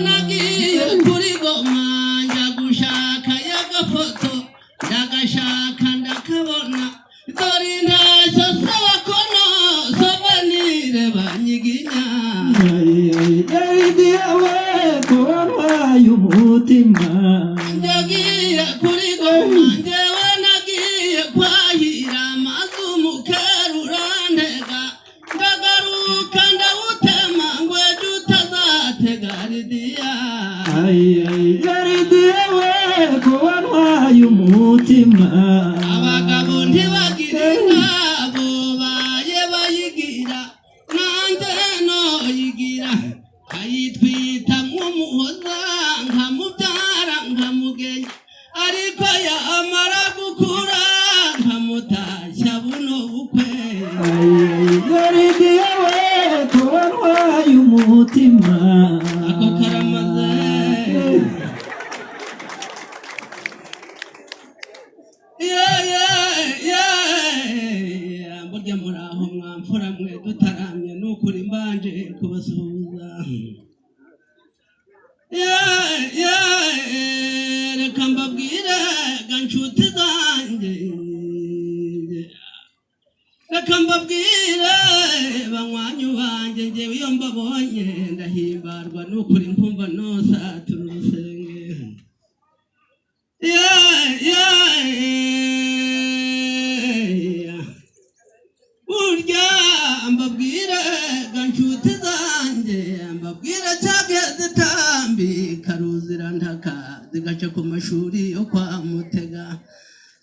nagiye kuri goma njya gushaka y'agafoto ndagashaka ndakabona dore ntacyo saba kono sobanire banyiginya y'umutima ndagiye kuri goma njyewe nagiye kwahira amazu mukerurantega ndagaruka ndawutema ngwe tutazatega ridiya yaridiye we kubarwaye umutima abagabo ntibagira inabo baye bayigira nanjye noyigira ayitwita nk'umuhoza nkamubyara nkamugenya ariko yamara gukura nkamutashya buno bukwe yaridiye we kubarwaye umutima ako karamaze burya muraho mwamfura mwe dutaramye nukuri mbanje kubasuhuza reka mbabwire ga nshuti zanjye reka mbabwire banywanyi banjye njyewe iyo mbabonye ndahimbarwa nukuri nkumva nosatura urusenge burya mbabwire ga nshuti zanjye mbabwire cyage zitambika ruzirantaka zigaca ku mashuri yo kwa Mutega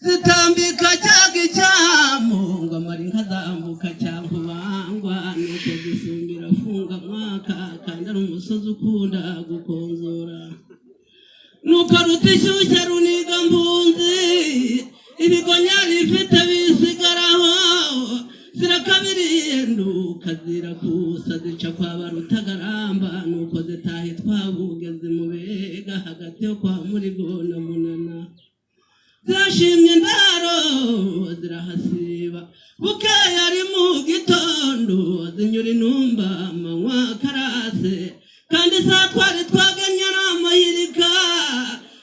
zitambika cyage icyamo ngo amarinka zambuka cyangwa bangwa nuko gusumbira funga mwaka kandi ari umusozi ukunda gukonzora nuko rutishyushya runiga mbunzi ibigonya rifite bisigaraho zirakabiriye nduka zirakusa zica kwa barutagaramba nuko zitahe twabugeze mu bega hagati yo kwa Murigo na Munana zashimye indaro zirahasiba bukeye ari mu gitondo zinyura intumba manywa karase kandi saa twari twaganye n'amahirika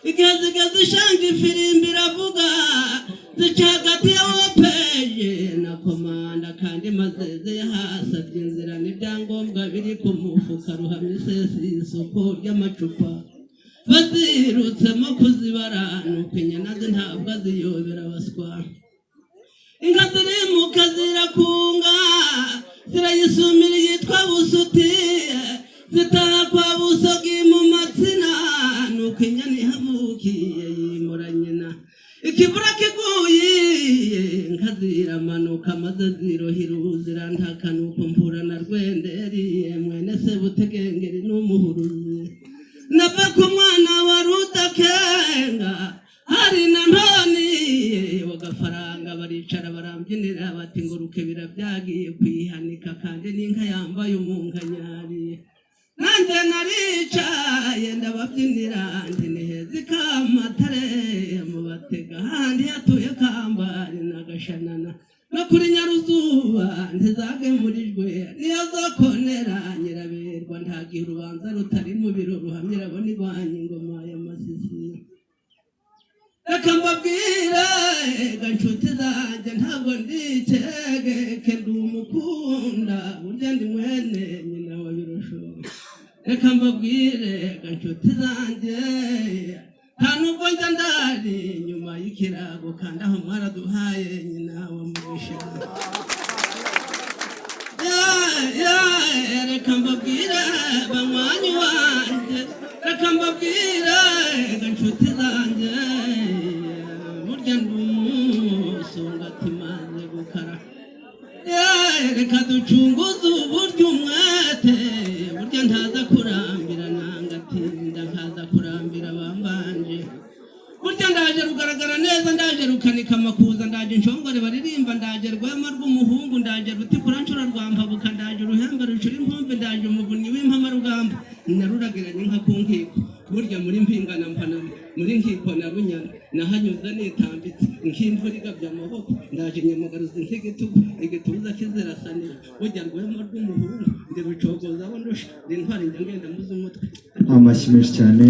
igihe zigeze ishanga ifirimbi iravuga zica hagati ya opeje na komanda kandi mazeze yahasabye inzira n'ibyangombwa biri ku mufuka ruhamye isesi isoko ry'amacupa bazirutsemo kuzibara nuko inyana ze ntabwo aziyobera baswa inka zirimuka zirakunga zirayisumira yitwa busuti zitaha kwa busogi mu matsina nuko inyana ihamukiye yimura nyina ikibura kiguye inka ziramanuka maze zirohira zirantaka nuko mpura na Rwenderi mwene Sebutegengeri n'umuhuruzi nava ku mwana wa Rudakenga hari na Ntoni wagafaranga baricara barambyinira bati ngo rukebira byagiye kwihanika kandi n'inka yambaye umunkanyari nanjye naricaye ndababyinira ndi niheza ikamatare mu Batega handi hatuye Kambari na Gashanana no kuri Nyaruzuba ntizagemurijwe niyo zokonera Nyiraberwa ntagihe urubanza rutari mu biro ruhamye rabona igwanye ingoma y'amasisi reka mbabwire ga nshuti zanjye ntabwo ndicegeke ndi umukunda burya ndi mwene nyina wa Birusho reka mbabwire ga nshuti zanjye nta nubwo njya ndari nyuma y'ikirago kandi aho mwaraduhaye nyina wa Mugisha reka mbabwire banywanyi wanjye reka mbabwire ga nshuti zanjye burya ndi umusungati maze gukara reka ducunguze uburyo umwete burya ntaza kurambira nangatinda nkaza kurambira bambanje burya ndaje rugaragara neza ndaje rukanika amakuza ndaje nshongore baririmba ndaje rwema rw'umuhungu ndaje rutikura nshura rwambabuka ndaje uruhembe rucura impombe ndaje umuvunyi w'impama rugamba naruragiranye inka ku nkiko burya muri mpingana mpana muri nkiko na bunyana nahanyuze nitambitse nk'imvura igabye amaboko ndaje nyamagaruza nk'igitugu igituza kizirasanira burya rwema rw'umuhungu ndi rucogoza abo ndusha ndi ntwara njya ngenda muze umutwe amashyi menshi cyane